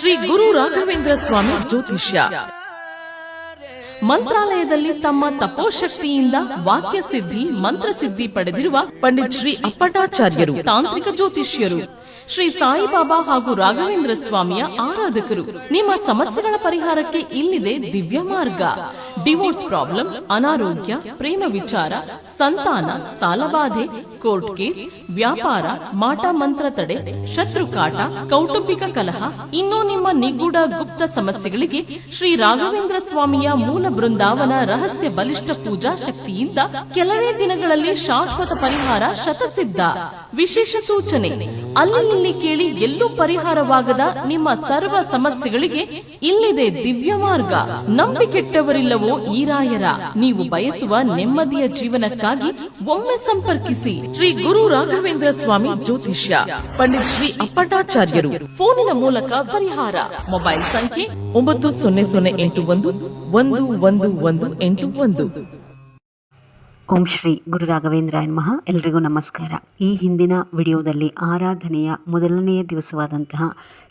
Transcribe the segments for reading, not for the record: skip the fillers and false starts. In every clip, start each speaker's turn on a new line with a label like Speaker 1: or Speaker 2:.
Speaker 1: ಶ್ರೀ ಗುರು ರಾಘವೇಂದ್ರ ಸ್ವಾಮಿ ಜ್ಯೋತಿಷ್ಯ ಮಂತ್ರಾಲಯದಲ್ಲಿ ತಮ್ಮ ತಪೋಶಕ್ತಿಯಿಂದ ವಾಕ್ಯ ಸಿದ್ಧಿ ಮಂತ್ರಸಿದ್ಧಿ ಪಡೆದಿರುವ ಪಂಡಿತ್ ಶ್ರೀ ಅಪ್ಪಟಾಚಾರ್ಯರು ತಾಂತ್ರಿಕ ಜ್ಯೋತಿಷ್ಯರು. ಶ್ರೀ ಸಾಯಿಬಾಬಾ ಹಾಗೂ ರಾಘವೇಂದ್ರ ಸ್ವಾಮಿಯ ಆರಾಧಕರು. ನಿಮ್ಮ ಸಮಸ್ಯೆಗಳ ಪರಿಹಾರಕ್ಕೆ ಇಲ್ಲಿದೆ ದಿವ್ಯ ಮಾರ್ಗ. ಡಿವೋರ್ಸ್ ಪ್ರಾಬ್ಲಮ್, ಅನಾರೋಗ್ಯ, ಪ್ರೇಮ ವಿಚಾರ, ಸಂತಾನ, ಸಾಲಬಾಧೆ, ಕೋರ್ಟ್ ಕೇಸ್, ವ್ಯಾಪಾರ, ಮಾಟ ಮಂತ್ರ ತಡೆ, ಶತ್ರುಕಾಟ, ಕೌಟುಂಬಿಕ ಕಲಹ, ಇನ್ನೂ ನಿಮ್ಮ ನಿಗೂಢ ಗುಪ್ತ ಸಮಸ್ಯೆಗಳಿಗೆ ಶ್ರೀ ರಾಘವೇಂದ್ರ ಸ್ವಾಮಿಯ ಮೂಲ ಬೃಂದಾವನ ರಹಸ್ಯ ಬಲಿಷ್ಠ ಪೂಜಾ ಶಕ್ತಿಯಿಂದ ಕೆಲವೇ ದಿನಗಳಲ್ಲಿ ಶಾಶ್ವತ ಪರಿಹಾರ ಶತಸಿದ್ಧ. ವಿಶೇಷ ಸೂಚನೆ: ಅಲ್ಲಿ ಇಲ್ಲಿ ಕೇಳಿ ಎಲ್ಲೂ ಪರಿಹಾರವಾಗದ ನಿಮ್ಮ ಸರ್ವ ಸಮಸ್ಯೆಗಳಿಗೆ ಇಲ್ಲಿದೆ ದಿವ್ಯ ಮಾರ್ಗ. ನಂಬಿಕೆಟ್ಟವರಿಲ್ಲವೋ ಈ ರಾಯರ. ನೀವು ಬಯಸುವ ನೆಮ್ಮದಿಯ ಜೀವನಕ್ಕಾಗಿ ಒಮ್ಮೆ ಸಂಪರ್ಕಿಸಿ. ಶ್ರೀ ಗುರು ರಾಘವೇಂದ್ರ ಸ್ವಾಮಿ ಜ್ಯೋತಿಷ್ಯ, ಪಂಡಿತ್ ಶ್ರೀ ಅಪ್ಪಟಾಚಾರ್ಯರು. ಫೋನಿನ ಮೂಲಕ ಪರಿಹಾರ. ಮೊಬೈಲ್ ಸಂಖ್ಯೆ 9008111181.
Speaker 2: ಓಂ ಶ್ರೀ ಗುರು ರಾಘವೇಂದ್ರಾಯ ನಮಃ. ಎಲ್ರಿಗೂ ನಮಸ್ಕಾರ. ಈ ಹಿಂದಿನ ವಿಡಿಯೋದಲ್ಲಿ ಆರಾಧನೆಯ ಮೊದಲನೆಯ ದಿವಸವಾದಂತಹ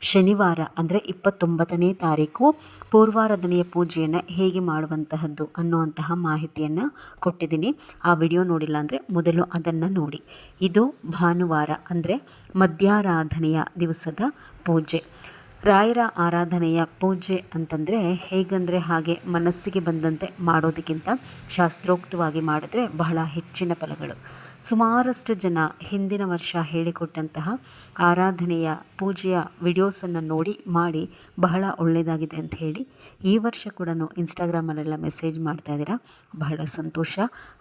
Speaker 2: ಶನಿವಾರ ಅಂದರೆ 29ನೇ ತಾರೀಕು ಪೂರ್ವಾರಾಧನೆಯ ಪೂಜೆಯನ್ನು ಹೇಗೆ ಮಾಡುವಂತಹದ್ದು ಅನ್ನುವಂತಹ ಮಾಹಿತಿಯನ್ನು ಕೊಟ್ಟಿದ್ದೀನಿ. ಆ ವಿಡಿಯೋ ನೋಡಿಲ್ಲ ಅಂದರೆ ಮೊದಲು ಅದನ್ನು ನೋಡಿ. ಇದು ಭಾನುವಾರ ಅಂದರೆ ಮಧ್ಯಾರಾಧನೆಯ ದಿವಸದ ಪೂಜೆ. ರಾಯರ ಆರಾಧನೆಯ ಪೂಜೆ ಅಂತಂದರೆ ಹೇಗಂದರೆ ಹಾಗೆ ಮನಸ್ಸಿಗೆ ಬಂದಂತೆ ಮಾಡೋದಕ್ಕಿಂತ ಶಾಸ್ತ್ರೋಕ್ತವಾಗಿ ಮಾಡಿದ್ರೆ ಬಹಳ ಹೆಚ್ಚಿನ ಫಲಗಳು. ಸುಮಾರಷ್ಟು ಜನ ಹಿಂದಿನ ವರ್ಷ ಹೇಳಿಕೊಟ್ಟಂತಹ ಆರಾಧನೆಯ ಪೂಜೆಯ ವಿಡಿಯೋಸನ್ನು ನೋಡಿ ಮಾಡಿ ಬಹಳ ಒಳ್ಳೆಯದಾಗಿದೆ ಅಂತ ಹೇಳಿ ಈ ವರ್ಷ ಕೂಡ ಇನ್ಸ್ಟಾಗ್ರಾಮಲ್ಲೆಲ್ಲ ಮೆಸೇಜ್ ಮಾಡ್ತಾ ಇದ್ದೀರಾ. ಬಹಳ ಸಂತೋಷ.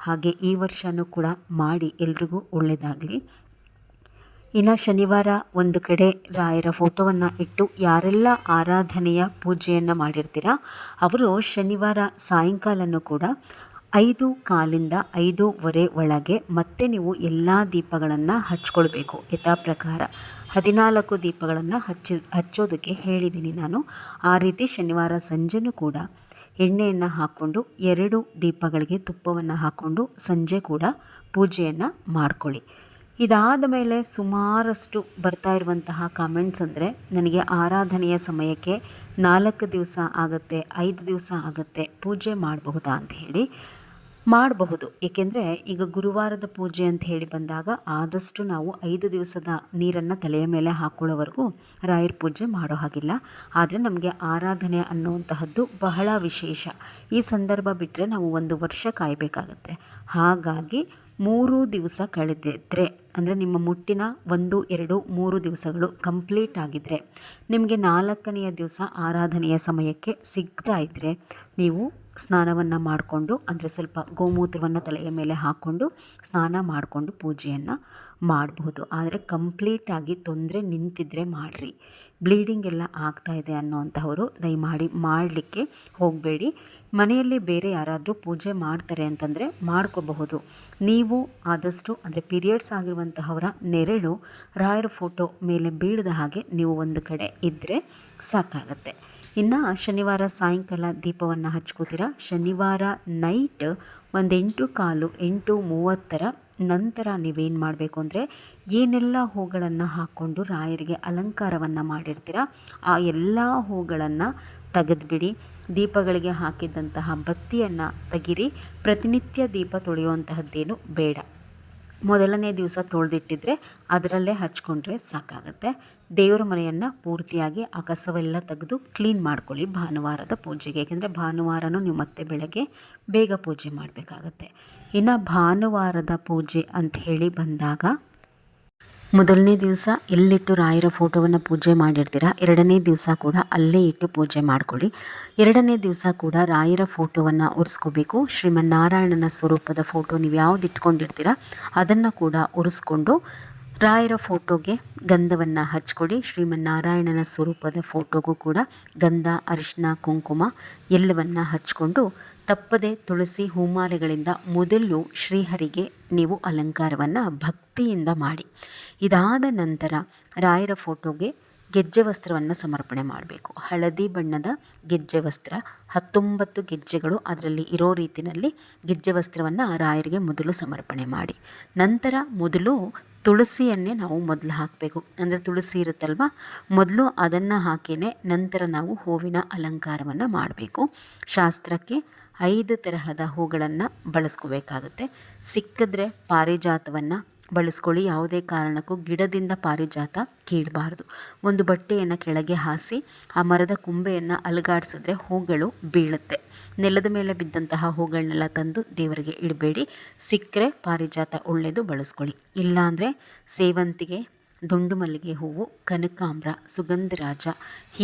Speaker 2: ಹಾಗೆ ಈ ವರ್ಷವೂ ಕೂಡ ಮಾಡಿ ಎಲ್ರಿಗೂ ಒಳ್ಳೆಯದಾಗಲಿ. ಇನ್ನು ಶನಿವಾರ ಒಂದು ಕಡೆ ರಾಯರ ಫೋಟೋವನ್ನು ಇಟ್ಟು ಯಾರೆಲ್ಲ ಆರಾಧನೆಯ ಪೂಜೆಯನ್ನು ಮಾಡಿರ್ತೀರ ಅವರು ಶನಿವಾರ ಸಾಯಂಕಾಲನೂ ಕೂಡ 5:15 5:15 ಒಳಗೆ ಮತ್ತೆ ನೀವು ಎಲ್ಲ ದೀಪಗಳನ್ನು ಹಚ್ಕೊಳ್ಬೇಕು. ಯಥಾ ಪ್ರಕಾರ 14 ದೀಪಗಳನ್ನು ಹಚ್ಚೋದಕ್ಕೆ ಹೇಳಿದ್ದೀನಿ ನಾನು. ಆ ರೀತಿ ಶನಿವಾರ ಸಂಜೆನೂ ಕೂಡ ಎಣ್ಣೆಯನ್ನು ಹಾಕ್ಕೊಂಡು 2 ದೀಪಗಳಿಗೆ ತುಪ್ಪವನ್ನು ಹಾಕ್ಕೊಂಡು ಸಂಜೆ ಕೂಡ ಪೂಜೆಯನ್ನು ಮಾಡ್ಕೊಳ್ಳಿ. ಇದಾದ ಮೇಲೆ ಸುಮಾರಷ್ಟು ಬರ್ತಾ ಇರುವಂತಹ ಕಾಮೆಂಟ್ಸ್ ಅಂದರೆ ನನಗೆ ಆರಾಧನೆಯ ಸಮಯಕ್ಕೆ 4 ದಿವಸ ಆಗುತ್ತೆ, 5 ದಿವಸ ಆಗುತ್ತೆ, ಪೂಜೆ ಮಾಡಬಹುದಾ ಅಂತ ಹೇಳಿ. ಮಾಡಬಹುದು. ಏಕೆಂದರೆ ಈಗ ಗುರುವಾರದ ಪೂಜೆ ಅಂತ ಹೇಳಿ ಬಂದಾಗ ಆದಷ್ಟು ನಾವು 5 ದಿವಸದ ನೀರನ್ನು ತಲೆಯ ಮೇಲೆ ಹಾಕ್ಕೊಳ್ಳೋವರೆಗೂ ರಾಯರ ಪೂಜೆ ಮಾಡೋ ಹಾಗಿಲ್ಲ. ಆದರೆ ನಮಗೆ ಆರಾಧನೆ ಅನ್ನುವಂತಹದ್ದು ಬಹಳ ವಿಶೇಷ. ಈ ಸಂದರ್ಭ ಬಿಟ್ಟರೆ ನಾವು 1 ವರ್ಷ ಕಾಯಬೇಕಾಗತ್ತೆ. ಹಾಗಾಗಿ 3 ದಿವಸ ಕಳೆದಿದ್ದರೆ ಅಂದರೆ ನಿಮ್ಮ ಮುಟ್ಟಿನ 1, 2, 3 ದಿವಸಗಳು ಕಂಪ್ಲೀಟ್ ಆಗಿದ್ದರೆ ನಿಮಗೆ 4ನೆಯ ದಿವಸ ಆರಾಧನೆಯ ಸಮಯಕ್ಕೆ ಸಿಗ್ತಾ ಇದ್ದರೆ ನೀವು ಸ್ನಾನವನ್ನು ಮಾಡಿಕೊಂಡು ಅಂದರೆ ಸ್ವಲ್ಪ ಗೋಮೂತ್ರವನ್ನು ತಲೆಯ ಮೇಲೆ ಹಾಕ್ಕೊಂಡು ಸ್ನಾನ ಮಾಡಿಕೊಂಡು ಪೂಜೆಯನ್ನು ಮಾಡಬಹುದು. ಆದರೆ ಕಂಪ್ಲೀಟಾಗಿ ತೊಂದರೆ ನಿಂತಿದ್ದರೆ ಮಾಡಿರಿ. ಬ್ಲೀಡಿಂಗ್ ಎಲ್ಲ ಆಗ್ತಾ ಇದೆ ಅನ್ನೋವಂಥವರು ದಯಮಾಡಿ ಮಾಡಲಿಕ್ಕೆ ಹೋಗಬೇಡಿ. ಮನೆಯಲ್ಲಿ ಬೇರೆ ಯಾರಾದರೂ ಪೂಜೆ ಮಾಡ್ತಾರೆ ಅಂತಂದರೆ ಮಾಡ್ಕೋಬಹುದು. ನೀವು ಆದಷ್ಟು ಅಂದರೆ ಪೀರಿಯಡ್ಸ್ ಆಗಿರುವಂತಹವರ ನೆರಳು ರಾಯರ ಫೋಟೋ ಮೇಲೆ ಬೀಳದ ಹಾಗೆ ನೀವು ಒಂದು ಕಡೆ ಇದ್ದರೆ ಸಾಕಾಗತ್ತೆ. ಇನ್ನು ಶನಿವಾರ ಸಾಯಂಕಾಲ ದೀಪವನ್ನು ಹಚ್ಕೋತೀರ. ಶನಿವಾರ ನೈಟ್ ಒಂದು 8:15 8:30 ನಂತರ ನೀವೇನು ಮಾಡಬೇಕು ಅಂದರೆ ಏನೆಲ್ಲ ಹೂಗಳನ್ನು ಹಾಕ್ಕೊಂಡು ರಾಯರಿಗೆ ಅಲಂಕಾರವನ್ನು ಮಾಡಿರ್ತೀರ ಆ ಎಲ್ಲ ಹೂಗಳನ್ನು ತೆಗೆದುಬಿಡಿ. ದೀಪಗಳಿಗೆ ಹಾಕಿದ್ದಂತಹ ಬತ್ತಿಯನ್ನು ತೆಗಿರಿ. ಪ್ರತಿನಿತ್ಯ ದೀಪ ತೊಳೆಯುವಂತಹದ್ದೇನು ಬೇಡ. ಮೊದಲನೇ ದಿವಸ ತೊಳೆದಿಟ್ಟಿದ್ರೆ ಅದರಲ್ಲೇ ಹಚ್ಕೊಂಡ್ರೆ ಸಾಕಾಗತ್ತೆ. ದೇವರ ಮನೆಯನ್ನು ಪೂರ್ತಿಯಾಗಿ ಆ ಕಸವೆಲ್ಲ ತೆಗೆದು ಕ್ಲೀನ್ ಮಾಡ್ಕೊಳ್ಳಿ ಭಾನುವಾರದ ಪೂಜೆಗೆ. ಏಕೆಂದರೆ ಭಾನುವಾರನೂ ನೀವು ಮತ್ತೆ ಬೆಳಗ್ಗೆ ಬೇಗ ಪೂಜೆ ಮಾಡಬೇಕಾಗತ್ತೆ. ಇನ್ನು ಭಾನುವಾರದ ಪೂಜೆ ಅಂತ ಹೇಳಿ ಬಂದಾಗ ಮೊದಲನೇ ದಿವಸ ಎಲ್ಲಿಟ್ಟು ರಾಯರ ಫೋಟೋವನ್ನು ಪೂಜೆ ಮಾಡಿರ್ತೀರ 2ನೇ ದಿವಸ ಕೂಡ ಅಲ್ಲೇ ಇಟ್ಟು ಪೂಜೆ ಮಾಡ್ಕೊಳ್ಳಿ. 2ನೇ ದಿವಸ ಕೂಡ ರಾಯರ ಫೋಟೋವನ್ನು ಒರೆಸ್ಕೋಬೇಕು. ಶ್ರೀಮನ್ನಾರಾಯಣನ ಸ್ವರೂಪದ ಫೋಟೋ ನೀವು ಯಾವ್ದು ಇಟ್ಕೊಂಡಿರ್ತೀರ ಅದನ್ನು ಕೂಡ ಒರೆಸ್ಕೊಂಡು ರಾಯರ ಫೋಟೋಗೆ ಗಂಧವನ್ನು ಹಚ್ಕೊಡಿ. ಶ್ರೀಮನ್ನಾರಾಯಣನ ಸ್ವರೂಪದ ಫೋಟೋಗೂ ಕೂಡ ಗಂಧ, ಅರಿಶಿನ, ಕುಂಕುಮ ಎಲ್ಲವನ್ನು ಹಚ್ಕೊಂಡು ತಪ್ಪದೆ ತುಳಸಿ ಹೂಮಾಲೆಗಳಿಂದ ಮೊದಲು ಶ್ರೀಹರಿಗೆ ನೀವು ಅಲಂಕಾರವನ್ನು ಭಕ್ತಿಯಿಂದ ಮಾಡಿ. ಇದಾದ ನಂತರ ರಾಯರ ಫೋಟೋಗೆ ಗೆಜ್ಜೆ ವಸ್ತ್ರವನ್ನು ಸಮರ್ಪಣೆ ಮಾಡಬೇಕು. ಹಳದಿ ಬಣ್ಣದ ಗೆಜ್ಜೆ ವಸ್ತ್ರ 19 ಗೆಜ್ಜೆಗಳು ಅದರಲ್ಲಿ ಇರೋ ರೀತಿಯಲ್ಲಿ ಗೆಜ್ಜೆ ವಸ್ತ್ರವನ್ನು ರಾಯರಿಗೆ ಮೊದಲು ಸಮರ್ಪಣೆ ಮಾಡಿ, ನಂತರ ಮೊದಲು ತುಳಸಿಯನ್ನೇ ನಾವು ಮೊದಲು ಹಾಕಬೇಕು. ಅಂದರೆ ತುಳಸಿ ಇರುತ್ತಲ್ವ, ಮೊದಲು ಅದನ್ನು ಹಾಕಿಯೇ ನಂತರ ನಾವು ಹೂವಿನ ಅಲಂಕಾರವನ್ನು ಮಾಡಬೇಕು. ಶಾಸ್ತ್ರಕ್ಕೆ 5 ತರಹದ ಹೂಗಳನ್ನು ಬಳಸ್ಕೋಬೇಕಾಗುತ್ತೆ. ಸಿಕ್ಕಿದ್ರೆ ಪಾರಿಜಾತವನ್ನು ಬಳಸ್ಕೊಳ್ಳಿ. ಯಾವುದೇ ಕಾರಣಕ್ಕೂ ಗಿಡದಿಂದ ಪಾರಿಜಾತ ಕೀಳಬಾರ್ದು. ಒಂದು ಬಟ್ಟೆಯನ್ನು ಕೆಳಗೆ ಹಾಸಿ ಆ ಮರದ ಕೊಂಬೆಯನ್ನು ಅಲುಗಾಡಿಸಿದ್ರೆ ಹೂಗಳು ಬೀಳುತ್ತೆ. ನೆಲದ ಮೇಲೆ ಬಿದ್ದಂತಹ ಹೂಗಳನ್ನೆಲ್ಲ ತಂದು ದೇವರಿಗೆ ಇಡಬೇಡಿ. ಸಿಕ್ಕರೆ ಪಾರಿಜಾತ ಒಳ್ಳೆಯದು, ಬಳಸ್ಕೊಳ್ಳಿ. ಇಲ್ಲಾಂದರೆ ಸೇವಂತಿಗೆ, ದುಂಡು ಮಲ್ಲಿಗೆ ಹೂವು, ಕನಕಾಂಬ್ರ, ಸುಗಂಧರಾಜ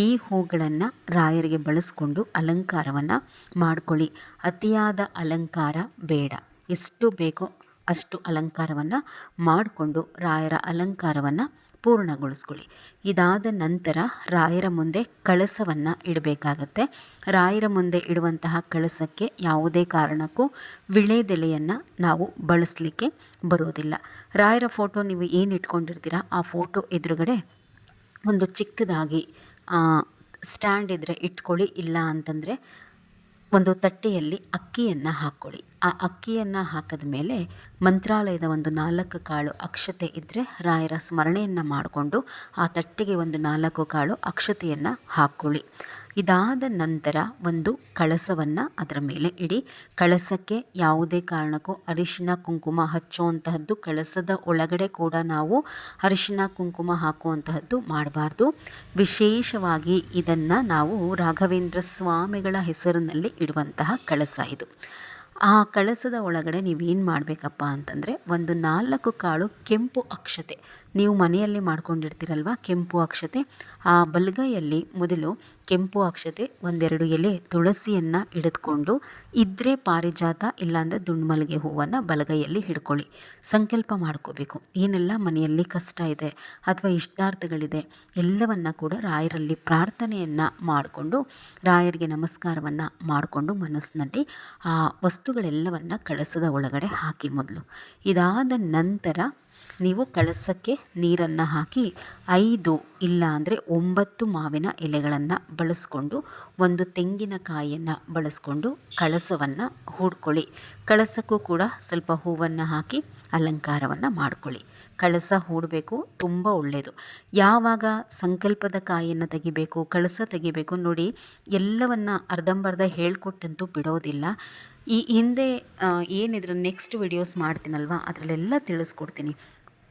Speaker 2: ಈ ಹೂಗಳನ್ನು ರಾಯರಿಗೆ ಬಳಸ್ಕೊಂಡು ಅಲಂಕಾರವನ್ನು ಮಾಡ್ಕೊಳ್ಳಿ. ಅತಿಯಾದ ಅಲಂಕಾರ ಬೇಡ. ಎಷ್ಟು ಬೇಕೋ ಅಷ್ಟು ಅಲಂಕಾರವನ್ನು ಮಾಡಿಕೊಂಡು ರಾಯರ ಅಲಂಕಾರವನ್ನು ಪೂರ್ಣಗೊಳಿಸ್ಕೊಳ್ಳಿ. ಇದಾದ ನಂತರ ರಾಯರ ಮುಂದೆ ಕಳಸವನ್ನು ಇಡಬೇಕಾಗತ್ತೆ. ರಾಯರ ಮುಂದೆ ಇಡುವಂತಹ ಕಳಸಕ್ಕೆ ಯಾವುದೇ ಕಾರಣಕ್ಕೂ ವಿಳೆದೆಲೆಯನ್ನು ನಾವು ಬಳಸಲಿಕ್ಕೆ ಬರೋದಿಲ್ಲ. ರಾಯರ ಫೋಟೋ ನೀವು ಏನು ಇಟ್ಕೊಂಡಿರ್ತೀರ ಆ ಫೋಟೋ ಎದುರುಗಡೆ ಒಂದು ಚಿಕ್ಕದಾಗಿ ಸ್ಟ್ಯಾಂಡ್ ಇದ್ದರೆ ಇಟ್ಕೊಳ್ಳಿ. ಇಲ್ಲ ಅಂತಂದರೆ ಒಂದು ತಟ್ಟೆಯಲ್ಲಿ ಅಕ್ಕಿಯನ್ನು ಹಾಕ್ಕೊಳ್ಳಿ. ಆ ಅಕ್ಕಿಯನ್ನು ಹಾಕಿದ ಮೇಲೆ ಮಂತ್ರಾಲಯದ ಒಂದು 4 ಕಾಳು ಅಕ್ಷತೆ ಇದ್ದರೆ ರಾಯರ ಸ್ಮರಣೆಯನ್ನು ಮಾಡಿಕೊಂಡು ಆ ತಟ್ಟೆಗೆ ಒಂದು 4 ಕಾಳು ಅಕ್ಷತೆಯನ್ನು ಹಾಕ್ಕೊಳ್ಳಿ. ಇದಾದ ನಂತರ ಒಂದು ಕಳಸವನ್ನು ಅದರ ಮೇಲೆ ಇಡಿ. ಕಳಸಕ್ಕೆ ಯಾವುದೇ ಕಾರಣಕ್ಕೂ ಅರಿಶಿನ ಕುಂಕುಮ ಹಚ್ಚುವಂತಹದ್ದು, ಕಳಸದ ಒಳಗಡೆ ಕೂಡ ನಾವು ಅರಿಶಿನ ಕುಂಕುಮ ಹಾಕುವಂತಹದ್ದು ಮಾಡಬಾರ್ದು. ವಿಶೇಷವಾಗಿ ಇದನ್ನು ನಾವು ರಾಘವೇಂದ್ರ ಸ್ವಾಮಿಗಳ ಹೆಸರಿನಲ್ಲಿ ಇಡುವಂತಹ ಕಳಸ ಇದು. ಆ ಕಳಸದ ಒಳಗಡೆ ನೀವೇನು ಮಾಡಬೇಕಪ್ಪ ಅಂತಂದರೆ ಒಂದು 4 ಕಾಳು ಕೆಂಪು ಅಕ್ಷತೆ, ನೀವು ಮನೆಯಲ್ಲಿ ಮಾಡ್ಕೊಂಡಿರ್ತೀರಲ್ವ ಕೆಂಪು ಅಕ್ಷತೆ, ಆ ಬಲಗೈಯಲ್ಲಿ ಮೊದಲು ಕೆಂಪು ಅಕ್ಷತೆ, 1-2 ಎಲೆ ತುಳಸಿಯನ್ನು ಹಿಡಿದುಕೊಂಡು ಇದ್ದರೆ ಪಾರಿಜಾತ ಇಲ್ಲಾಂದರೆ ದುಂಡುಮಲ್ಲಿಗೆ ಹೂವನ್ನು ಬಲಗೈಯಲ್ಲಿ ಹಿಡ್ಕೊಳ್ಳಿ. ಸಂಕಲ್ಪ ಮಾಡ್ಕೋಬೇಕು. ಏನೆಲ್ಲ ಮನೆಯಲ್ಲಿ ಕಷ್ಟ ಇದೆ ಅಥವಾ ಇಷ್ಟಾರ್ಥಗಳಿದೆ ಎಲ್ಲವನ್ನು ಕೂಡ ರಾಯರಲ್ಲಿ ಪ್ರಾರ್ಥನೆಯನ್ನು ಮಾಡಿಕೊಂಡು ರಾಯರಿಗೆ ನಮಸ್ಕಾರವನ್ನು ಮಾಡಿಕೊಂಡು ಮನಸ್ಸಿನಲ್ಲಿ ಆ ವಸ್ತುಗಳೆಲ್ಲವನ್ನು ಕಳಸದ ಒಳಗಡೆ ಹಾಕಿ ಮೊದಲು. ಇದಾದ ನಂತರ ನೀವು ಕಳಸಕ್ಕೆ ನೀರನ್ನು ಹಾಕಿ 5 ಇಲ್ಲ ಅಂದರೆ 9 ಮಾವಿನ ಎಲೆಗಳನ್ನು ಬಳಸ್ಕೊಂಡು ಒಂದು ತೆಂಗಿನಕಾಯಿಯನ್ನು ಬಳಸ್ಕೊಂಡು ಕಳಸವನ್ನು ಹೂಡ್ಕೊಳ್ಳಿ. ಕಳಸಕ್ಕೂ ಕೂಡ ಸ್ವಲ್ಪ ಹೂವನ್ನು ಹಾಕಿ ಅಲಂಕಾರವನ್ನು ಮಾಡ್ಕೊಳ್ಳಿ. ಕಳಸ ಹೂಡಬೇಕು, ತುಂಬ ಒಳ್ಳೆಯದು. ಯಾವಾಗ ಸಂಕಲ್ಪದ ಕಾಯಿಯನ್ನು ತೆಗಿಬೇಕು, ಕಳಸ ತೆಗಿಬೇಕು ನೋಡಿ, ಎಲ್ಲವನ್ನು ಅರ್ಧಂಬರ್ಧ ಹೇಳ್ಕೊಟ್ಟಂತೂ ಬಿಡೋದಿಲ್ಲ. ಈ ಹಿಂದೆ ಏನಿದ್ರ ನೆಕ್ಸ್ಟ್ ವಿಡಿಯೋಸ್ ಮಾಡ್ತೀನಲ್ವ ಅದರಲ್ಲೆಲ್ಲ ತಿಳಿಸ್ಕೊಡ್ತೀನಿ.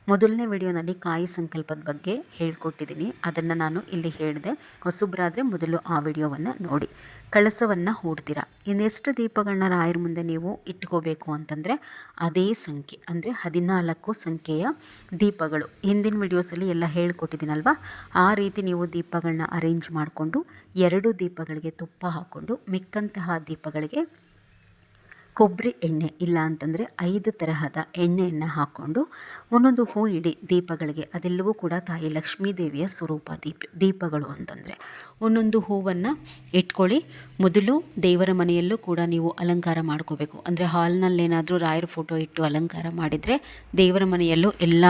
Speaker 2: ಮೊದಲನೇ ವಿಡಿಯೋನಲ್ಲಿ ಕಾಯಿ ಸಂಕಲ್ಪದ ಬಗ್ಗೆ ಹೇಳ್ಕೊಟ್ಟಿದ್ದೀನಿ, ಅದನ್ನು ನಾನು ಇಲ್ಲಿ ಹೇಳಿದೆ. ಹೊಸಬ್ರಾದರೆ ಮೊದಲು ಆ ವಿಡಿಯೋವನ್ನು ನೋಡಿ. ಕಳಸವನ್ನು ಹೂಡ್ತೀರ. ಇನ್ನೆಷ್ಟು ದೀಪಗಳನ್ನ ರಾಯರ ಮುಂದೆ ನೀವು ಇಟ್ಕೋಬೇಕು ಅಂತಂದರೆ ಅದೇ ಸಂಖ್ಯೆ, ಅಂದರೆ 14 ಸಂಖ್ಯೆಯ ದೀಪಗಳು. ಹಿಂದಿನ ವಿಡಿಯೋಸಲ್ಲಿ ಎಲ್ಲ ಹೇಳ್ಕೊಟ್ಟಿದ್ದೀನಲ್ವ, ಆ ರೀತಿ ನೀವು ದೀಪಗಳನ್ನ ಅರೇಂಜ್ ಮಾಡಿಕೊಂಡು 2 ದೀಪಗಳಿಗೆ ತುಪ್ಪ ಹಾಕ್ಕೊಂಡು ಮಿಕ್ಕಂತಹ ದೀಪಗಳಿಗೆ ಕೊಬ್ಬರಿ ಎಣ್ಣೆ ಇಲ್ಲ ಅಂತಂದರೆ 5 ತರಹದ ಎಣ್ಣೆಯನ್ನು ಹಾಕ್ಕೊಂಡು ಒಂದೊಂದು ಹೂ ಇಡಿ ದೀಪಗಳಿಗೆ. ಅದೆಲ್ಲವೂ ಕೂಡ ತಾಯಿ ಲಕ್ಷ್ಮೀ ದೇವಿಯ ಸ್ವರೂಪ ದೀಪಗಳು ಅಂತಂದರೆ. ಒಂದೊಂದು ಹೂವನ್ನು ಇಟ್ಕೊಳ್ಳಿ. ಮೊದಲು ದೇವರ ಮನೆಯಲ್ಲೂ ಕೂಡ ನೀವು ಅಲಂಕಾರ ಮಾಡ್ಕೋಬೇಕು. ಅಂದರೆ ಹಾಲ್ನಲ್ಲೇನಾದರೂ ರಾಯರ ಫೋಟೋ ಇಟ್ಟು ಅಲಂಕಾರ ಮಾಡಿದರೆ ದೇವರ ಮನೆಯಲ್ಲೂ ಎಲ್ಲ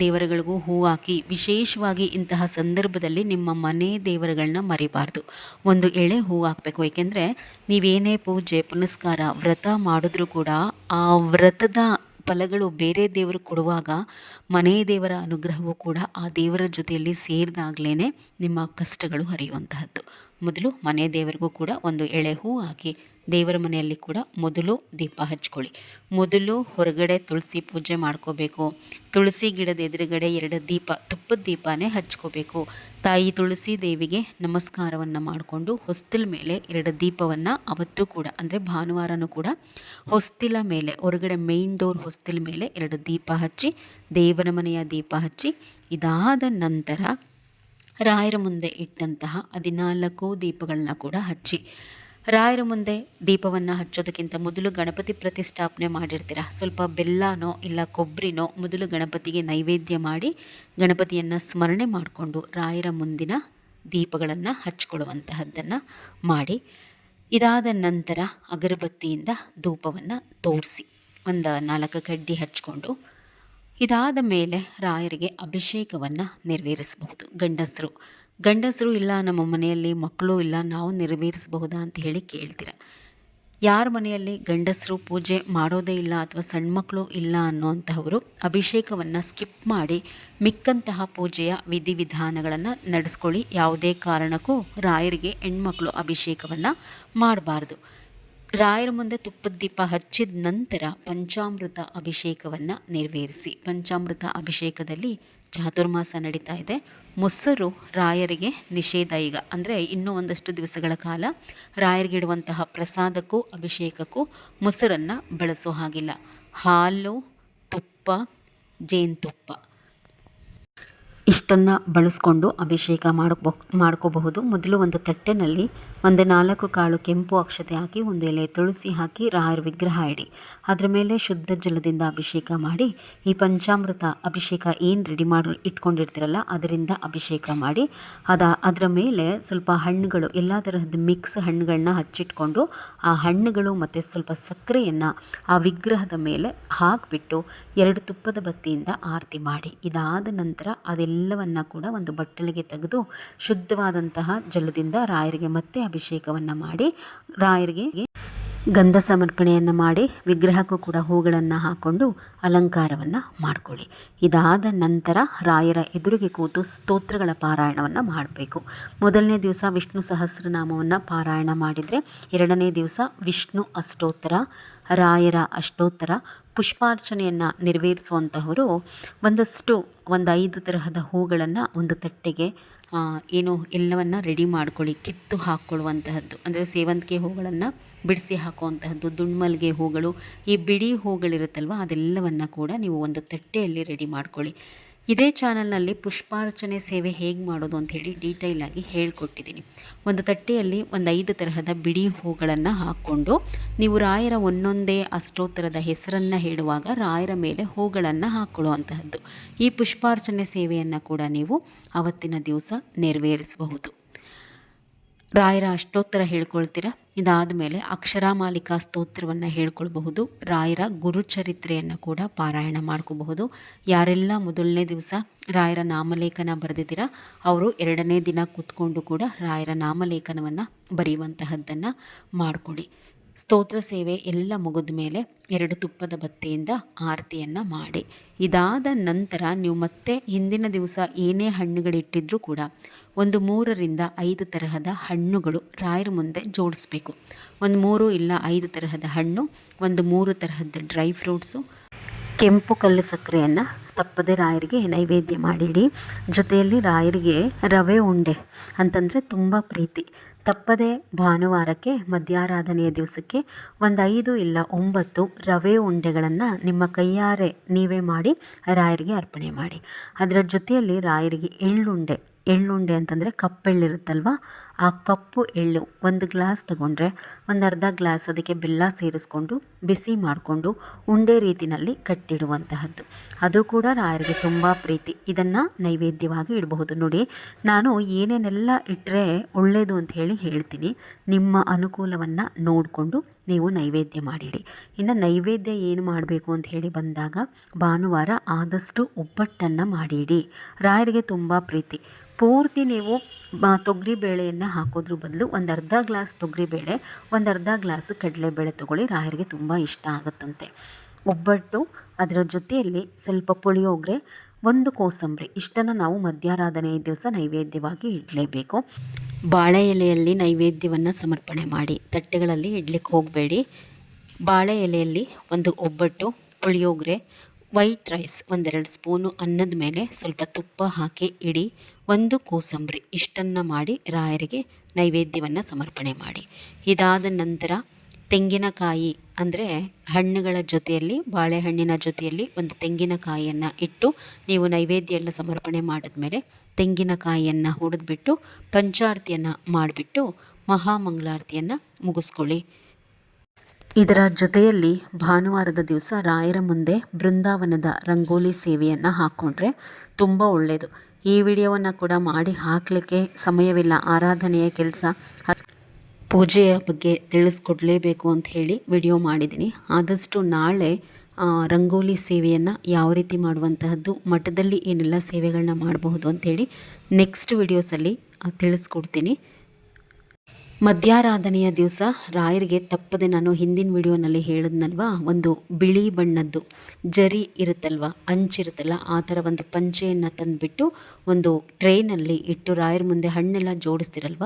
Speaker 2: ದೇವರುಗಳಿಗೂ ಹೂ ಹಾಕಿ. ವಿಶೇಷವಾಗಿ ಇಂತಹ ಸಂದರ್ಭದಲ್ಲಿ ನಿಮ್ಮ ಮನೆ ದೇವರುಗಳನ್ನ ಮರಿಬಾರ್ದು. ಒಂದು ಎಳೆ ಹೂ ಹಾಕಬೇಕು. ಏಕೆಂದರೆ ನೀವೇನೇ ಪೂಜೆ ಪುನಸ್ಕಾರ ವ್ರತ ಮಾಡಿದ್ರೂ ಕೂಡ ಆ ವ್ರತದ ಫಲಗಳು ಬೇರೆ ದೇವರು ಕೊಡುವಾಗ ಮನೆ ದೇವರ ಅನುಗ್ರಹವೂ ಕೂಡ ಆ ದೇವರ ಜೊತೆಯಲ್ಲಿ ಸೇರಿದಾಗಲೇ ನಿಮ್ಮ ಕಷ್ಟಗಳು ಹರಿಯುವಂತಹದ್ದು. ಮೊದಲು ಮನೆ ದೇವರಿಗೂ ಕೂಡ ಒಂದು ಎಳೆ ಹೂ ಹಾಕಿ ದೇವರ ಮನೆಯಲ್ಲಿ ಕೂಡ ಮೊದಲು ದೀಪ ಹಚ್ಕೊಳ್ಳಿ. ಮೊದಲು ಹೊರಗಡೆ ತುಳಸಿ ಪೂಜೆ ಮಾಡ್ಕೋಬೇಕು. ತುಳಸಿ ಗಿಡದ ಎದುರುಗಡೆ 2 ದೀಪ, ತುಪ್ಪದ ದೀಪನೇ ಹಚ್ಕೋಬೇಕು. ತಾಯಿ ತುಳಸಿ ದೇವಿಗೆ ನಮಸ್ಕಾರವನ್ನು ಮಾಡಿಕೊಂಡು ಹೊಸ್ತಿಲ ಮೇಲೆ 2 ದೀಪವನ್ನು ಅವತ್ತು ಕೂಡ, ಅಂದರೆ ಭಾನುವಾರನೂ ಕೂಡ ಹೊಸ್ತಿಲ ಮೇಲೆ, ಹೊರಗಡೆ ಮೇನ್ ಡೋರ್ ಹೊಸ್ತಿಲ ಮೇಲೆ 2 ದೀಪ ಹಚ್ಚಿ ದೇವರ ಮನೆಯ ದೀಪ ಹಚ್ಚಿ, ಇದಾದ ನಂತರ ರಾಯರ ಮುಂದೆ ಇಟ್ಟಂತಹ 14 ದೀಪಗಳನ್ನ ಕೂಡ ಹಚ್ಚಿ. ರಾಯರ ಮುಂದೆ ದೀಪವನ್ನು ಹಚ್ಚೋದಕ್ಕಿಂತ ಮೊದಲು ಗಣಪತಿ ಪ್ರತಿಷ್ಠಾಪನೆ ಮಾಡಿರ್ತೀರ, ಸ್ವಲ್ಪ ಬೆಲ್ಲನೋ ಇಲ್ಲ ಕೊಬ್ಬರಿನೋ ಮೊದಲು ಗಣಪತಿಗೆ ನೈವೇದ್ಯ ಮಾಡಿ ಗಣಪತಿಯನ್ನು ಸ್ಮರಣೆ ಮಾಡಿಕೊಂಡು ರಾಯರ ಮುಂದಿನ ದೀಪಗಳನ್ನು ಹಚ್ಕೊಳ್ಳುವಂತಹದ್ದನ್ನು ಮಾಡಿ. ಇದಾದ ನಂತರ ಅಗರಬತ್ತಿಯಿಂದ ಧೂಪವನ್ನು ತೋರಿಸಿ ಒಂದು 4 ಕಡ್ಡಿ ಹಚ್ಕೊಂಡು, ಇದಾದ ಮೇಲೆ ರಾಯರಿಗೆ ಅಭಿಷೇಕವನ್ನು ನೆರವೇರಿಸಬಹುದು. ಗಂಡಸರು ಗಂಡಸರು ಇಲ್ಲ ನಮ್ಮ ಮನೆಯಲ್ಲಿ ಮಕ್ಕಳು ಇಲ್ಲ, ನಾವು ನೆರವೇರಿಸಬಹುದಾ ಅಂತ ಹೇಳಿ ಕೇಳ್ತೀರ. ಯಾರ ಮನೆಯಲ್ಲಿ ಗಂಡಸರು ಪೂಜೆ ಮಾಡೋದೇ ಇಲ್ಲ ಅಥವಾ ಸಣ್ಣ ಮಕ್ಕಳು ಇಲ್ಲ ಅನ್ನೋಂತಹವರು ಅಭಿಷೇಕವನ್ನು ಸ್ಕಿಪ್ ಮಾಡಿ ಮಿಕ್ಕಂತಹ ಪೂಜೆಯ ವಿಧಿವಿಧಾನಗಳನ್ನು ನಡೆಸ್ಕೊಳ್ಳಿ. ಯಾವುದೇ ಕಾರಣಕ್ಕೂ ರಾಯರಿಗೆ ಹೆಣ್ಮಕ್ಳು ಅಭಿಷೇಕವನ್ನು ಮಾಡಬಾರ್ದು. ರಾಯರ ಮುಂದೆ ತುಪ್ಪದ ದೀಪ ಹಚ್ಚಿದ ನಂತರ ಪಂಚಾಮೃತ ಅಭಿಷೇಕವನ್ನು ನೆರವೇರಿಸಿ. ಪಂಚಾಮೃತ ಅಭಿಷೇಕದಲ್ಲಿ ಚಾತುರ್ಮಾಸ ನಡೀತಾ ಇದೆ. ಮೊಸರು ರಾಯರಿಗೆ ನಿಷೇಧ. ಈಗ ಅಂದರೆ ಇನ್ನೂ ಒಂದಷ್ಟು ದಿವಸಗಳ ಕಾಲ ರಾಯರಿಗಿಡುವಂತಹ ಪ್ರಸಾದಕ್ಕೂ ಅಭಿಷೇಕಕ್ಕೂ ಮೊಸರನ್ನು ಬಳಸೋ ಹಾಗಿಲ್ಲ. ಹಾಲು, ತುಪ್ಪ, ಜೇನುತುಪ್ಪ ಇಷ್ಟನ್ನು ಬಳಸ್ಕೊಂಡು ಅಭಿಷೇಕ ಮಾಡ್ಕೋಬಹುದು. ಮೊದಲು ಒಂದು ತಟ್ಟೆನಲ್ಲಿ 4 ಕಾಳು ಕೆಂಪು ಅಕ್ಷತೆ ಹಾಕಿ 1 ಎಲೆ ತುಳಸಿ ಹಾಕಿ ರಾಯರ ವಿಗ್ರಹ ಇಡಿ. ಅದರ ಮೇಲೆ ಶುದ್ಧ ಜಲದಿಂದ ಅಭಿಷೇಕ ಮಾಡಿ ಈ ಪಂಚಾಮೃತ ಅಭಿಷೇಕ ಏನು ರೆಡಿ ಮಾಡಿ ಇಟ್ಕೊಂಡಿರ್ತೀರಲ್ಲ ಅದರಿಂದ ಅಭಿಷೇಕ ಮಾಡಿ ಅದರ ಮೇಲೆ ಸ್ವಲ್ಪ ಹಣ್ಣುಗಳು, ಎಲ್ಲ ತರಹದ ಮಿಕ್ಸ್ ಹಣ್ಣುಗಳನ್ನ ಹಚ್ಚಿಟ್ಕೊಂಡು ಆ ಹಣ್ಣುಗಳು ಮತ್ತು ಸ್ವಲ್ಪ ಸಕ್ಕರೆಯನ್ನು ಆ ವಿಗ್ರಹದ ಮೇಲೆ ಹಾಕಿಬಿಟ್ಟು 2 ತುಪ್ಪದ ಬತ್ತಿಯಿಂದ ಆರತಿ ಮಾಡಿ. ಇದಾದ ನಂತರ ಅದೆಲ್ಲವನ್ನು ಕೂಡ ಒಂದು ಬಟ್ಟಲಿಗೆ ತೆಗೆದು ಶುದ್ಧವಾದಂತಹ ಜಲದಿಂದ ರಾಯರಿಗೆ ಮತ್ತೆ ಅಭಿಷೇಕವನ್ನು ಮಾಡಿ ರಾಯರಿಗೆ ಗಂಧ ಸಮರ್ಪಣೆಯನ್ನು ಮಾಡಿ ವಿಗ್ರಹಕ್ಕೂ ಕೂಡ ಹೂಗಳನ್ನು ಹಾಕ್ಕೊಂಡು ಅಲಂಕಾರವನ್ನು ಮಾಡಿಕೊಳ್ಳಿ. ಇದಾದ ನಂತರ ರಾಯರ ಎದುರಿಗೆ ಕೂತು ಸ್ತೋತ್ರಗಳ ಪಾರಾಯಣವನ್ನು ಮಾಡಬೇಕು. ಮೊದಲನೇ ದಿವಸ ವಿಷ್ಣು ಸಹಸ್ರನಾಮವನ್ನು ಪಾರಾಯಣ ಮಾಡಿದರೆ, 2ನೇ ದಿವಸ ವಿಷ್ಣು ಅಷ್ಟೋತ್ತರ, ರಾಯರ ಅಷ್ಟೋತ್ತರ, ಪುಷ್ಪಾರ್ಚನೆಯನ್ನು ನೆರವೇರಿಸುವಂತಹವರು ಒಂದು 5 ತರಹದ ಹೂಗಳನ್ನು ಒಂದು ತಟ್ಟೆಗೆ ಎಲ್ಲವನ್ನು ರೆಡಿ ಮಾಡ್ಕೊಳ್ಳಿ. ಕಿತ್ತು ಹಾಕ್ಕೊಳ್ಳುವಂತಹದ್ದು ಅಂದರೆ ಸೇವಂತಿಗೆ ಹೂಗಳನ್ನು ಬಿಡಿಸಿ ಹಾಕುವಂತಹದ್ದು, ದುಂಡ್ಮಲ್ಗೆ ಹೂಗಳು, ಈ ಬಿಡಿ ಹೂಗಳಿರುತ್ತಲ್ವ ಅದೆಲ್ಲವನ್ನು ಕೂಡ ನೀವು ಒಂದು ತಟ್ಟೆಯಲ್ಲಿ ರೆಡಿ ಮಾಡ್ಕೊಳ್ಳಿ. ಇದೇ ಚಾನಲ್ನಲ್ಲಿ ಪುಷ್ಪಾರ್ಚನೆ ಸೇವೆ ಹೇಗೆ ಮಾಡೋದು ಅಂತ ಹೇಳಿ ಡೀಟೇಲಾಗಿ ಹೇಳ್ಕೊಟ್ಟಿದ್ದೀನಿ. ಒಂದು ತಟ್ಟೆಯಲ್ಲಿ 5 ತರಹದ ಬಿಡಿ ಹೂಗಳನ್ನು ಹಾಕ್ಕೊಂಡು ನೀವು ರಾಯರ ಒಂದೊಂದೇ ಅಷ್ಟೋತ್ತರದ ಹೆಸರನ್ನು ಹೇಳುವಾಗ ರಾಯರ ಮೇಲೆ ಹೂಗಳನ್ನು ಹಾಕ್ಕೊಳ್ಳುವಂತಹದ್ದು. ಈ ಪುಷ್ಪಾರ್ಚನೆ ಸೇವೆಯನ್ನು ಕೂಡ ನೀವು ಆವತ್ತಿನ ದಿವಸ ನೆರವೇರಿಸಬಹುದು. ರಾಯರ ಅಷ್ಟೋತ್ತರ ಹೇಳ್ಕೊಳ್ತೀರ. ಇದಾದ ಮೇಲೆ ಅಕ್ಷರಾಮಾಲಿಕಾ ಸ್ತೋತ್ರವನ್ನು ಹೇಳ್ಕೊಳ್ಬಹುದು. ರಾಯರ ಗುರುಚರಿತ್ರೆಯನ್ನು ಕೂಡ ಪಾರಾಯಣ ಮಾಡ್ಕೋಬಹುದು. ಯಾರೆಲ್ಲ ಮೊದಲನೇ ದಿವಸ ರಾಯರ ನಾಮಲೇಖನ ಬರೆದಿದ್ದೀರಾ ಅವರು 2ನೇ ದಿನ ಕೂತ್ಕೊಂಡು ಕೂಡ ರಾಯರ ನಾಮಲೇಖನವನ್ನು ಬರೆಯುವಂತಹದ್ದನ್ನು ಮಾಡಿಕೊಡಿ. ಸ್ತೋತ್ರ ಸೇವೆ ಎಲ್ಲ ಮುಗಿದ ಮೇಲೆ 2 ತುಪ್ಪದ ಬತ್ತಿಯಿಂದ ಆರತಿಯನ್ನು ಮಾಡಿ. ಇದಾದ ನಂತರ ನೀವು ಮತ್ತೆ ಹಿಂದಿನ ದಿವಸ ಏನೇ ಹಣ್ಣುಗಳಿಟ್ಟಿದ್ರೂ ಕೂಡ ಒಂದು 3 ರಿಂದ 5 ತರಹದ ಹಣ್ಣುಗಳು ರಾಯರ ಮುಂದೆ ಜೋಡಿಸ್ಬೇಕು. 3 ಇಲ್ಲ 5 ತರಹದ ಹಣ್ಣು, 3 ತರಹದ ಡ್ರೈ ಫ್ರೂಟ್ಸು, ಕೆಂಪು ಕಲ್ಲು ಸಕ್ಕರೆಯನ್ನು ತಪ್ಪದೆ ರಾಯರಿಗೆ ನೈವೇದ್ಯ ಮಾಡಿಡಿ. ಜೊತೆಯಲ್ಲಿ ರಾಯರಿಗೆ ರವೆ ಉಂಡೆ ಅಂತಂದರೆ ತುಂಬ ಪ್ರೀತಿ. ತಪ್ಪದೆ ಭಾನುವಾರಕ್ಕೆ ಮಧ್ಯಾರಾಧನೆಯ ದಿವಸಕ್ಕೆ 5 ಇಲ್ಲ 9 ರವೆ ಉಂಡೆಗಳನ್ನು ನಿಮ್ಮ ಕೈಯಾರೆ ನೀವೇ ಮಾಡಿ ರಾಯರಿಗೆ ಅರ್ಪಣೆ ಮಾಡಿ. ಅದರ ಜೊತೆಯಲ್ಲಿ ರಾಯರಿಗೆ ಎಳ್ಳುಂಡೆ ಅಂತಂದರೆ ಕಪ್ಪೆಳ್ಳಿರುತ್ತಲ್ವ, ಆ ಕಪ್ಪು ಎಳ್ಳು 1 ಗ್ಲಾಸ್ ತಗೊಂಡ್ರೆ 1/2 ಗ್ಲಾಸ್ ಅದಕ್ಕೆ ಬೆಲ್ಲ ಸೇರಿಸ್ಕೊಂಡು ಬಿಸಿ ಮಾಡಿಕೊಂಡು ಉಂಡೆ ರೀತಿಯಲ್ಲಿ ಕಟ್ಟಿಡುವಂತಹದ್ದು. ಅದು ಕೂಡ ರಾಯರಿಗೆ ತುಂಬ ಪ್ರೀತಿ. ಇದನ್ನು ನೈವೇದ್ಯವಾಗಿ ಇಡಬಹುದು. ನೋಡಿ, ನಾನು ಏನೇನೆಲ್ಲ ಇಟ್ಟರೆ ಒಳ್ಳೆಯದು ಅಂತ ಹೇಳ್ತೀನಿ. ನಿಮ್ಮ ಅನುಕೂಲವನ್ನು ನೋಡಿಕೊಂಡು ನೀವು ನೈವೇದ್ಯ ಮಾಡಿಡಿ. ಇನ್ನು ನೈವೇದ್ಯ ಏನು ಮಾಡಬೇಕು ಅಂತ ಹೇಳಿ ಬಂದಾಗ ಭಾನುವಾರ ಆದಷ್ಟು ಒಬ್ಬಟ್ಟನ್ನು ಮಾಡಿಡಿ. ರಾಯರಿಗೆ ತುಂಬ ಪ್ರೀತಿ. ಪೂರ್ತಿ ನೀವು ತೊಗರಿಬೇಳೆಯನ್ನು ಹಾಕೋದ್ರ ಬದಲು 1/2 ಗ್ಲಾಸ್ ತೊಗರಿಬೇಳೆ, 1/2 ಗ್ಲಾಸ್ ಕಡಲೆಬೇಳೆ ತೊಗೊಳ್ಳಿ. ರಾಯರಿಗೆ ತುಂಬ ಇಷ್ಟ ಆಗುತ್ತಂತೆ. ಒಬ್ಬಟ್ಟು, ಅದರ ಜೊತೆಯಲ್ಲಿ ಸ್ವಲ್ಪ ಪುಳಿಯೋಗರೆ, 1 ಕೋಸಂಬರಿ, ಇಷ್ಟನ್ನು ನಾವು ಮಧ್ಯಾರಾಧನೆಯ ದಿವಸ ನೈವೇದ್ಯವಾಗಿ ಇಡಲೇಬೇಕು. ಬಾಳೆ ಎಲೆಯಲ್ಲಿ ನೈವೇದ್ಯವನ್ನು ಸಮರ್ಪಣೆ ಮಾಡಿ. ತಟ್ಟೆಗಳಲ್ಲಿ ಇಡ್ಲಿಕ್ಕೆ ಹೋಗಬೇಡಿ. ಬಾಳೆ ಎಲೆಯಲ್ಲಿ 1 ಒಬ್ಬಟ್ಟು, ಪುಳಿಯೋಗರೆ, ವೈಟ್ ರೈಸ್, 1-2 ಸ್ಪೂನು ಅನ್ನದ ಮೇಲೆ ಸ್ವಲ್ಪ ತುಪ್ಪ ಹಾಕಿ ಇಡಿ, 1 ಕೋಸಂಬರಿ, ಇಷ್ಟನ್ನು ಮಾಡಿ ರಾಯರಿಗೆ ನೈವೇದ್ಯವನ್ನು ಸಮರ್ಪಣೆ ಮಾಡಿ. ಇದಾದ ನಂತರ ತೆಂಗಿನಕಾಯಿ ಅಂದರೆ ಹಣ್ಣುಗಳ ಜೊತೆಯಲ್ಲಿ, ಬಾಳೆಹಣ್ಣಿನ ಜೊತೆಯಲ್ಲಿ 1 ತೆಂಗಿನಕಾಯಿಯನ್ನು ಇಟ್ಟು ನೀವು ನೈವೇದ್ಯ ಎಲ್ಲ ಸಮರ್ಪಣೆ ಮಾಡಿದ್ಮೇಲೆ ತೆಂಗಿನಕಾಯಿಯನ್ನು ಹೊಡೆದ್ಬಿಟ್ಟು ಪಂಚಾರತಿಯನ್ನು ಮಾಡಿಬಿಟ್ಟು ಮಹಾಮಂಗಳಾರತಿಯನ್ನು ಮುಗಿಸ್ಕೊಳ್ಳಿ. ಇದರ ಜೊತೆಯಲ್ಲಿ ಭಾನುವಾರದ ದಿವಸ ರಾಯರ ಮುಂದೆ ಬೃಂದಾವನದ ರಂಗೋಲಿ ಸೇವೆಯನ್ನು ಹಾಕ್ಕೊಂಡ್ರೆ ತುಂಬ ಒಳ್ಳೆಯದು. ಈ ವಿಡಿಯೋವನ್ನು ಕೂಡ ಮಾಡಿ ಹಾಕಲಿಕ್ಕೆ ಸಮಯವಿಲ್ಲ, ಆರಾಧನೆಯ ಕೆಲಸ, ಪೂಜೆಯ ಬಗ್ಗೆ ತಿಳಿಸ್ಕೊಡ್ಲೇಬೇಕು ಅಂತ ಹೇಳಿ ವಿಡಿಯೋ ಮಾಡಿದ್ದೀನಿ. ಆದಷ್ಟು ನಾಳೆ ರಂಗೋಲಿ ಸೇವೆಯನ್ನು ಯಾವ ರೀತಿ ಮಾಡುವಂತಹದ್ದು, ಮಠದಲ್ಲಿ ಏನೆಲ್ಲ ಸೇವೆಗಳನ್ನ ಮಾಡಬಹುದು ಅಂಥೇಳಿ ನೆಕ್ಸ್ಟ್ ವಿಡಿಯೋಸಲ್ಲಿ ತಿಳಿಸ್ಕೊಡ್ತೀನಿ. ಮಧ್ಯಾರಾಧನೆಯ ದಿವಸ ರಾಯರಿಗೆ ತಪ್ಪದೆ, ನಾನು ಹಿಂದಿನ ವಿಡಿಯೋನಲ್ಲಿ ಹೇಳಿದ್ನಲ್ವಾ, ಒಂದು ಬಿಳಿ ಬಣ್ಣದ್ದು ಜರಿ ಇರುತ್ತಲ್ವ, ಅಂಚಿರುತ್ತಲ್ಲ, ಆ ಥರ ಒಂದು ಪಂಚೆಯನ್ನು ತಂದುಬಿಟ್ಟು ಒಂದು ಟ್ರೇನಲ್ಲಿ ಇಟ್ಟು ರಾಯರ ಮುಂದೆ ಹಣ್ಣೆಲ್ಲ ಜೋಡಿಸ್ತಿರಲ್ವ,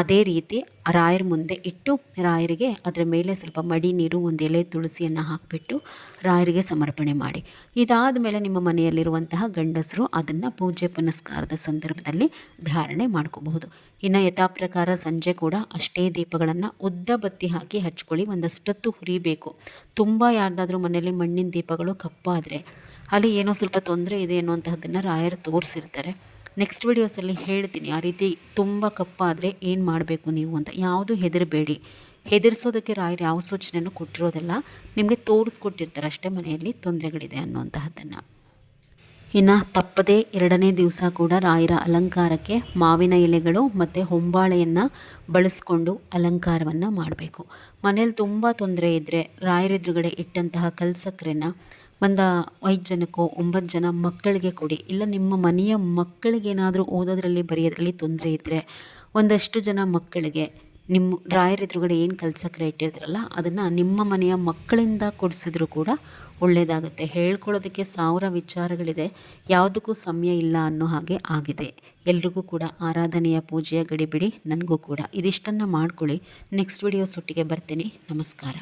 Speaker 2: ಅದೇ ರೀತಿ ರಾಯರ ಮುಂದೆ ಇಟ್ಟು ರಾಯರಿಗೆ ಅದರ ಮೇಲೆ ಸ್ವಲ್ಪ ಮಡಿ ನೀರು, ಒಂದು ಎಲೆ ತುಳಸಿಯನ್ನು ಹಾಕಿಬಿಟ್ಟು ರಾಯರಿಗೆ ಸಮರ್ಪಣೆ ಮಾಡಿ. ಇದಾದ ಮೇಲೆ ನಿಮ್ಮ ಮನೆಯಲ್ಲಿರುವಂತಹ ಗಂಡಸರು ಅದನ್ನು ಪೂಜೆ ಪುನಸ್ಕಾರದ ಸಂದರ್ಭದಲ್ಲಿ ಧಾರಣೆ ಮಾಡ್ಕೋಬಹುದು. ಇನ್ನು ಯಥಾ ಪ್ರಕಾರ ಸಂಜೆ ಕೂಡ ಅಷ್ಟೇ ದೀಪಗಳನ್ನು ಉದ್ದ ಬತ್ತಿ ಹಾಕಿ ಹಚ್ಕೊಳ್ಳಿ. ಒಂದಷ್ಟೊತ್ತು ಹುರಿಬೇಕು. ತುಂಬ ಯಾರ್ದಾದ್ರೂ ಮನೆಯಲ್ಲಿ ಮಣ್ಣಿನ ದೀಪಗಳು ಕಪ್ಪಾದರೆ ಅಲ್ಲಿ ಏನೋ ಸ್ವಲ್ಪ ತೊಂದರೆ ಇದೆ ಅನ್ನುವಂತಹದ್ದನ್ನು ರಾಯರು ತೋರಿಸಿರ್ತಾರೆ. ನೆಕ್ಸ್ಟ್ ವಿಡಿಯೋಸಲ್ಲಿ ಹೇಳ್ತೀನಿ ಆ ರೀತಿ ತುಂಬ ಕಪ್ಪಾದರೆ ಏನು ಮಾಡಬೇಕು ನೀವು ಅಂತ. ಯಾವುದು ಹೆದರಬೇಡಿ. ಹೆದರಿಸೋದಕ್ಕೆ ರಾಯರು ಯಾವ ಸೂಚನೆಯನ್ನು ಕೊಟ್ಟಿರೋದಲ್ಲ, ನಿಮಗೆ ತೋರಿಸ್ಕೊಟ್ಟಿರ್ತಾರೆ ಅಷ್ಟೇ ಮನೆಯಲ್ಲಿ ತೊಂದರೆಗಳಿದೆ ಅನ್ನುವಂತಹದ್ದನ್ನು. ಇನ್ನು ತಪ್ಪದೇ 2ನೇ ದಿವಸ ಕೂಡ ರಾಯರ ಅಲಂಕಾರಕ್ಕೆ ಮಾವಿನ ಎಲೆಗಳು ಮತ್ತು ಹೊಂಬಾಳೆಯನ್ನು ಬಳಸ್ಕೊಂಡು ಅಲಂಕಾರವನ್ನು ಮಾಡಬೇಕು. ಮನೇಲಿ ತುಂಬ ತೊಂದರೆ ಇದ್ದರೆ ರಾಯರೆದುರುಗಡೆ ಇಟ್ಟಂತಹ ಕಲ್ಸಕ್ಕರೆನ ಒಂದು 5 ಜನಕ್ಕೋ 9 ಜನ ಮಕ್ಕಳಿಗೆ ಕೊಡಿ. ಇಲ್ಲ ನಿಮ್ಮ ಮನೆಯ ಮಕ್ಕಳಿಗೇನಾದರೂ ಓದೋದ್ರಲ್ಲಿ ಬರೆಯೋದ್ರಲ್ಲಿ ತೊಂದರೆ ಇದ್ದರೆ ಒಂದಷ್ಟು ಜನ ಮಕ್ಕಳಿಗೆ ನಿಮ್ಮ ರಾಯರ ಎದುರುಗಡೆ ಏನು ಕಲ್ಸಕ್ಕರೆ ಇಟ್ಟಿರ್ತಾರಲ್ಲ ಅದನ್ನು ನಿಮ್ಮ ಮನೆಯ ಮಕ್ಕಳಿಂದ ಕೊಡಿಸಿದ್ರು ಕೂಡ ಒಳ್ಳೆಯದಾಗುತ್ತೆ. ಹೇಳ್ಕೊಳ್ಳೋದಕ್ಕೆ 1000 ವಿಚಾರಗಳಿದೆ, ಯಾವುದಕ್ಕೂ ಸಮಯ ಇಲ್ಲ ಅನ್ನೋ ಹಾಗೆ ಆಗಿದೆ. ಎಲ್ರಿಗೂ ಕೂಡ ಆರಾಧನೆಯ ಪೂಜೆಯ ಗಡಿಬಿಡಿ, ನನಗೂ ಕೂಡ. ಇದಿಷ್ಟನ್ನು ಮಾಡ್ಕೊಳ್ಳಿ. ನೆಕ್ಸ್ಟ್ ವಿಡಿಯೋಸ್ ಒಟ್ಟಿಗೆ ಬರ್ತೀನಿ. ನಮಸ್ಕಾರ.